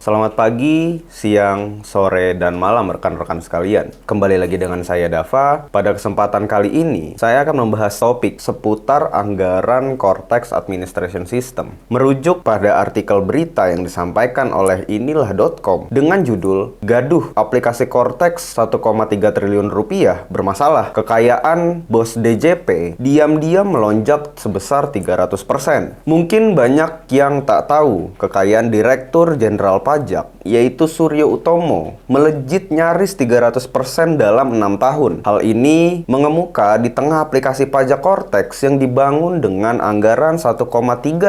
Selamat pagi, siang, sore, dan malam rekan-rekan sekalian. Kembali lagi dengan saya Dava. Pada kesempatan kali ini, saya akan membahas topik seputar anggaran Cortex Administration System. Merujuk pada artikel berita yang disampaikan oleh inilah.com dengan judul Gaduh aplikasi Cortex 1,3 triliun rupiah bermasalah. Kekayaan bos DJP diam-diam melonjak sebesar 300%. Mungkin banyak yang tak tahu kekayaan Direktur Jenderal Pajak, yaitu Suryo Utomo, melejit nyaris 300% dalam 6 tahun. Hal ini mengemuka di tengah aplikasi pajak Cortex yang dibangun dengan anggaran 1,3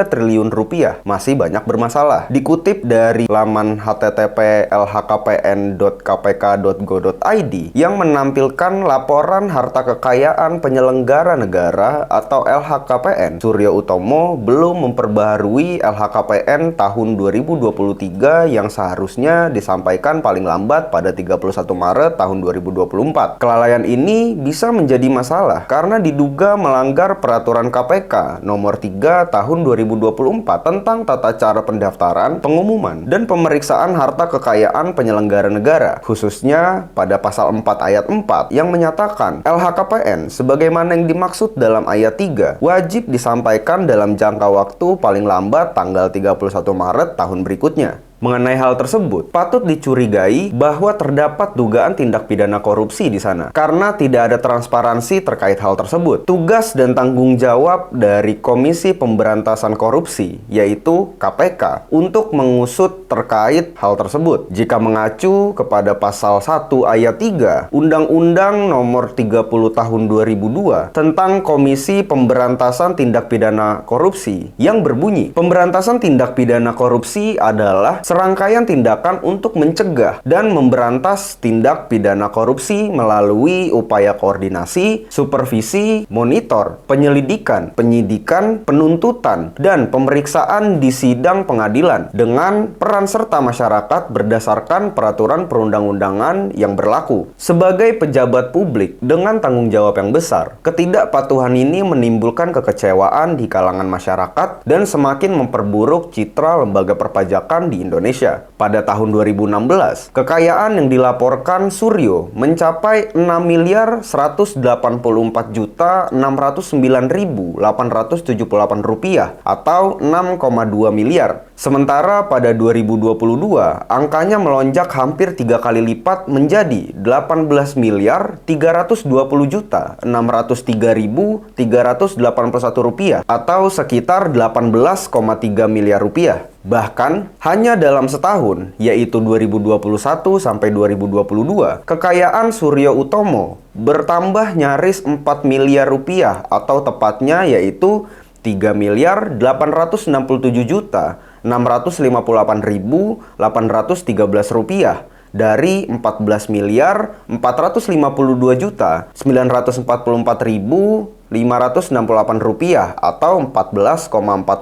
triliun rupiah masih banyak bermasalah. Dikutip dari laman http://lhkpn.kpk.go.id yang menampilkan laporan harta kekayaan penyelenggara negara atau LHKPN, Suryo Utomo belum memperbaharui LHKPN tahun 2023 yang seharusnya disampaikan paling lambat pada 31 Maret tahun 2024. Kelalaian ini bisa menjadi masalah karena diduga melanggar peraturan KPK nomor 3 tahun 2024 tentang tata cara pendaftaran, pengumuman, dan pemeriksaan harta kekayaan penyelenggara negara, khususnya pada pasal 4 ayat 4 yang menyatakan LHKPN sebagaimana yang dimaksud dalam ayat 3 wajib disampaikan dalam jangka waktu paling lambat tanggal 31 Maret tahun berikutnya. Mengenai hal tersebut, patut dicurigai bahwa terdapat dugaan tindak pidana korupsi di sana, karena tidak ada transparansi terkait hal tersebut. Tugas dan tanggung jawab dari Komisi Pemberantasan Korupsi, yaitu KPK, untuk mengusut terkait hal tersebut. Jika mengacu kepada pasal 1 ayat 3 Undang-Undang Nomor 30 Tahun 2002 tentang Komisi Pemberantasan Tindak Pidana Korupsi yang berbunyi, pemberantasan tindak pidana korupsi adalah serangkaian tindakan untuk mencegah dan memberantas tindak pidana korupsi melalui upaya koordinasi, supervisi, monitor, penyelidikan, penyidikan, penuntutan, dan pemeriksaan di sidang pengadilan dengan peran serta masyarakat berdasarkan peraturan perundang-undangan yang berlaku. Sebagai pejabat publik dengan tanggung jawab yang besar, ketidakpatuhan ini menimbulkan kekecewaan di kalangan masyarakat dan semakin memperburuk citra lembaga perpajakan di Indonesia. Pada tahun 2016, kekayaan yang dilaporkan Suryo mencapai 6.184.609.878 rupiah atau 6,2 miliar. Sementara pada 2022, angkanya melonjak hampir 3 kali lipat menjadi 18.320.603.381 rupiah atau sekitar 18,3 miliar rupiah. Bahkan, hanya dalam setahun, yaitu 2021 sampai 2022, kekayaan Suryo Utomo bertambah nyaris 4 miliar rupiah atau tepatnya yaitu 3.667.658.813 rupiah dari 14.452.944.568 rupiah atau 14,4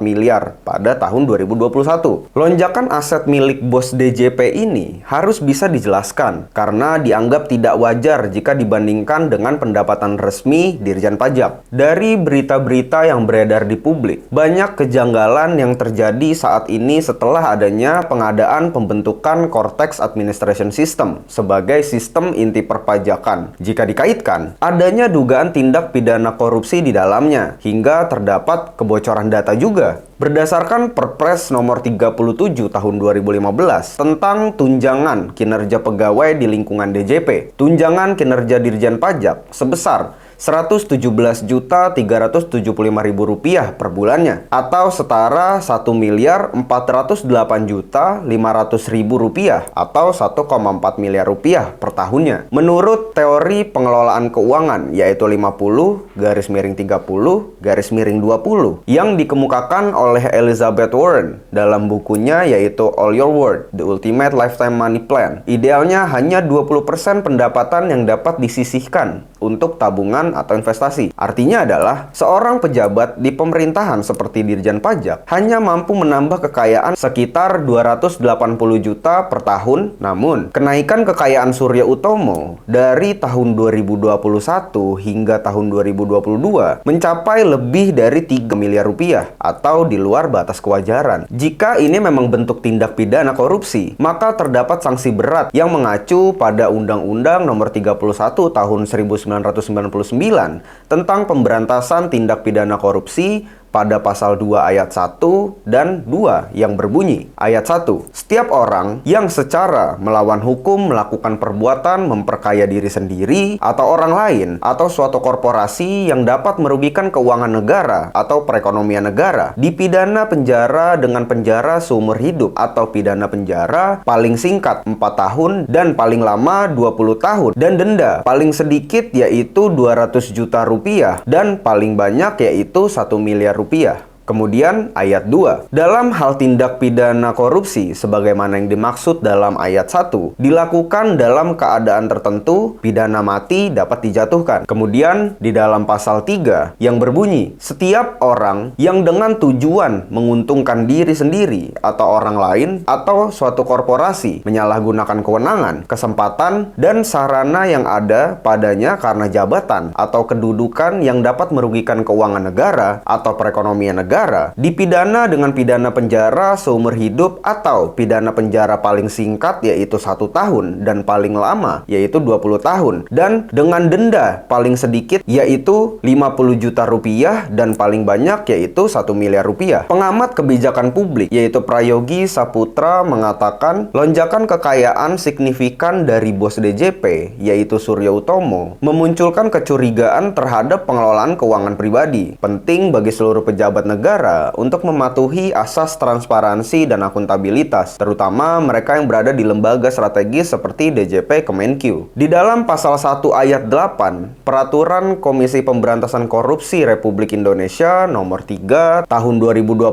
miliar pada tahun 2021. Lonjakan aset milik bos DJP ini harus bisa dijelaskan karena dianggap tidak wajar jika dibandingkan dengan pendapatan resmi Dirjen Pajak. Dari berita-berita yang beredar di publik, banyak kejanggalan yang terjadi saat ini setelah adanya pengadaan pembentukan Cortex Administration System sebagai sistem inti perpajakan. Jika dikaitkan, adanya dugaan tindak pidana korupsi di dalamnya, hingga terdapat kebocoran data juga. Berdasarkan Perpres nomor 37 tahun 2015 tentang tunjangan kinerja pegawai di lingkungan DJP, tunjangan kinerja Dirjen Pajak sebesar Rp117.375.000 per bulannya atau setara Rp1.408.500.000 atau 1,4 miliar rupiah per tahunnya. Menurut teori pengelolaan keuangan yaitu 50/30/20 yang dikemukakan oleh Elizabeth Warren dalam bukunya yaitu All Your Worth, The Ultimate Lifetime Money Plan. Idealnya hanya 20% pendapatan yang dapat disisihkan untuk tabungan atau investasi. Artinya adalah seorang pejabat di pemerintahan seperti Dirjen Pajak hanya mampu menambah kekayaan sekitar 280 juta per tahun. Namun, kenaikan kekayaan Surya Utomo dari tahun 2021 hingga tahun 2022 mencapai lebih dari 3 miliar rupiah atau di luar batas kewajaran. Jika ini memang bentuk tindak pidana korupsi, maka terdapat sanksi berat yang mengacu pada Undang-Undang Nomor 31 Tahun 1999 tentang pemberantasan tindak pidana korupsi pada pasal 2 ayat 1 dan 2 yang berbunyi. Ayat 1. Setiap orang yang secara melawan hukum melakukan perbuatan memperkaya diri sendiri atau orang lain atau suatu korporasi yang dapat merugikan keuangan negara atau perekonomian negara dipidana penjara dengan penjara seumur hidup atau pidana penjara paling singkat 4 tahun dan paling lama 20 tahun dan denda paling sedikit yaitu 200 juta rupiah dan paling banyak yaitu 1 miliar rupiah. Kemudian ayat 2. Dalam hal tindak pidana korupsi sebagaimana yang dimaksud dalam ayat 1 dilakukan dalam keadaan tertentu, pidana mati dapat dijatuhkan. Kemudian di dalam pasal 3 yang berbunyi, setiap orang yang dengan tujuan menguntungkan diri sendiri atau orang lain atau suatu korporasi menyalahgunakan kewenangan, kesempatan, dan sarana yang ada padanya karena jabatan atau kedudukan yang dapat merugikan keuangan negara atau perekonomian negara dipidana dengan pidana penjara seumur hidup atau pidana penjara paling singkat yaitu 1 tahun dan paling lama yaitu 20 tahun dan dengan denda paling sedikit yaitu 50 juta rupiah dan paling banyak yaitu 1 miliar rupiah. Pengamat kebijakan publik yaitu Prayogi Saputra mengatakan lonjakan kekayaan signifikan dari bos DJP yaitu Surya Utomo memunculkan kecurigaan terhadap pengelolaan keuangan pribadi. Penting bagi seluruh pejabat negara untuk mematuhi asas transparansi dan akuntabilitas, terutama mereka yang berada di lembaga strategis seperti DJP Kemenq. Di dalam pasal 1 ayat 8, Peraturan Komisi Pemberantasan Korupsi Republik Indonesia Nomor 3 Tahun 2024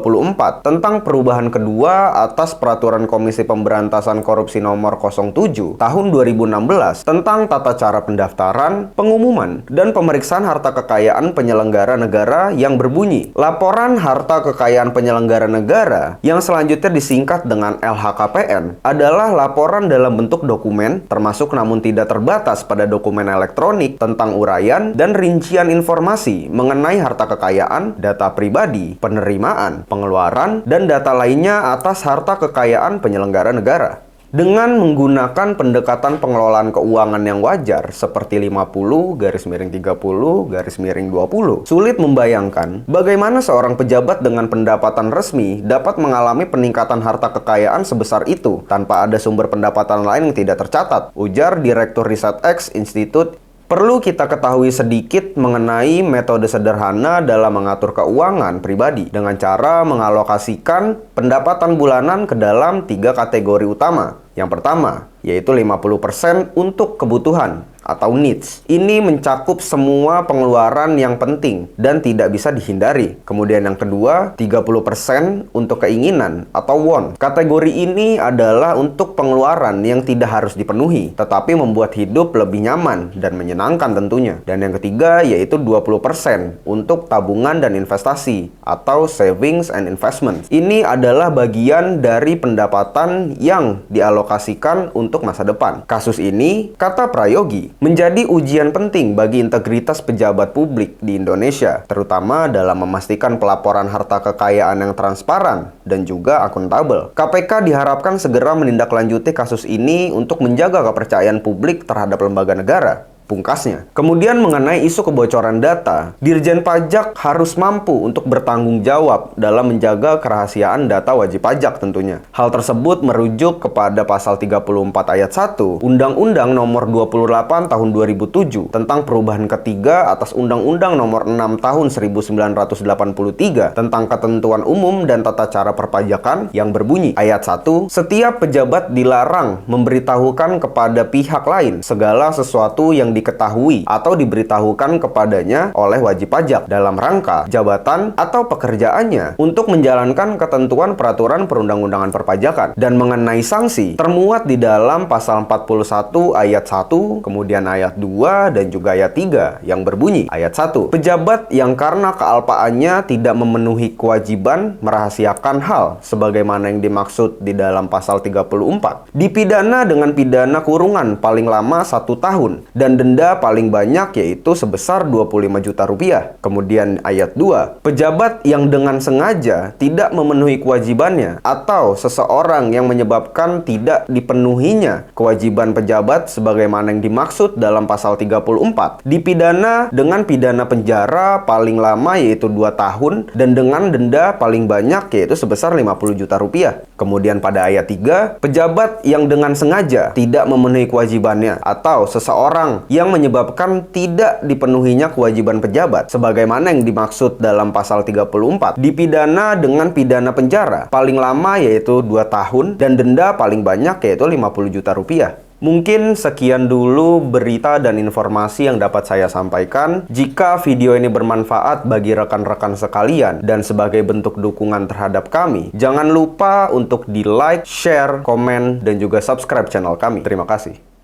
tentang perubahan kedua atas Peraturan Komisi Pemberantasan Korupsi Nomor 07 Tahun 2016 tentang tata cara pendaftaran, pengumuman, dan pemeriksaan harta kekayaan penyelenggara negara yang berbunyi, laporan harta kekayaan penyelenggara negara yang selanjutnya disingkat dengan LHKPN adalah laporan dalam bentuk dokumen termasuk namun tidak terbatas pada dokumen elektronik tentang uraian dan rincian informasi mengenai harta kekayaan, data pribadi, penerimaan, pengeluaran, dan data lainnya atas harta kekayaan penyelenggara negara. Dengan menggunakan pendekatan pengelolaan keuangan yang wajar seperti 50/30/20, sulit membayangkan bagaimana seorang pejabat dengan pendapatan resmi dapat mengalami peningkatan harta kekayaan sebesar itu tanpa ada sumber pendapatan lain yang tidak tercatat, ujar Direktur Riset X Institute. Perlu kita ketahui sedikit mengenai metode sederhana dalam mengatur keuangan pribadi dengan cara mengalokasikan pendapatan bulanan ke dalam 3 kategori utama. Yang pertama, yaitu 50% untuk kebutuhan atau needs. Ini mencakup semua pengeluaran yang penting dan tidak bisa dihindari. Kemudian yang kedua, 30% untuk keinginan atau want. Kategori ini adalah untuk pengeluaran yang tidak harus dipenuhi, tetapi membuat hidup lebih nyaman dan menyenangkan tentunya. Dan yang ketiga, yaitu 20% untuk tabungan dan investasi atau savings and investment. Ini adalah bagian dari pendapatan yang dialokasikan untuk masa depan. Kasus ini, kata Prayogi, menjadi ujian penting bagi integritas pejabat publik di Indonesia, terutama dalam memastikan pelaporan harta kekayaan yang transparan dan juga akuntabel. KPK diharapkan segera menindaklanjuti kasus ini untuk menjaga kepercayaan publik terhadap lembaga negara. Pungkasnya. Kemudian mengenai isu kebocoran data, Dirjen Pajak harus mampu untuk bertanggung jawab dalam menjaga kerahasiaan data wajib pajak tentunya. Hal tersebut merujuk kepada pasal 34 ayat 1 Undang-Undang Nomor 28 Tahun 2007 tentang perubahan ketiga atas Undang-Undang Nomor 6 Tahun 1983 tentang ketentuan umum dan tata cara perpajakan yang berbunyi ayat 1, setiap pejabat dilarang memberitahukan kepada pihak lain segala sesuatu yang diketahui atau diberitahukan kepadanya oleh wajib pajak dalam rangka jabatan atau pekerjaannya untuk menjalankan ketentuan peraturan perundang-undangan perpajakan. Dan mengenai sanksi, termuat di dalam pasal 41 ayat 1, kemudian ayat 2, dan juga ayat 3 yang berbunyi, ayat 1, pejabat yang karena kealpaannya tidak memenuhi kewajiban merahasiakan hal sebagaimana yang dimaksud di dalam pasal 34 dipidana dengan pidana kurungan paling lama 1 tahun dan denda paling banyak yaitu sebesar 25 juta rupiah. Kemudian ayat 2, pejabat yang dengan sengaja tidak memenuhi kewajibannya atau seseorang yang menyebabkan tidak dipenuhinya kewajiban pejabat sebagaimana yang dimaksud dalam pasal 34 dipidana dengan pidana penjara paling lama yaitu 2 tahun dan dengan denda paling banyak yaitu sebesar 50 juta rupiah. Kemudian pada ayat 3, pejabat yang dengan sengaja tidak memenuhi kewajibannya atau seseorang yang menyebabkan tidak dipenuhinya kewajiban pejabat sebagaimana yang dimaksud dalam pasal 34 dipidana dengan pidana penjara paling lama yaitu 2 tahun dan denda paling banyak yaitu 50 juta rupiah. Mungkin sekian dulu berita dan informasi yang dapat saya sampaikan. Jika video ini bermanfaat bagi rekan-rekan sekalian dan sebagai bentuk dukungan terhadap kami, jangan lupa untuk di like, share, komen, dan juga subscribe channel kami. Terima kasih.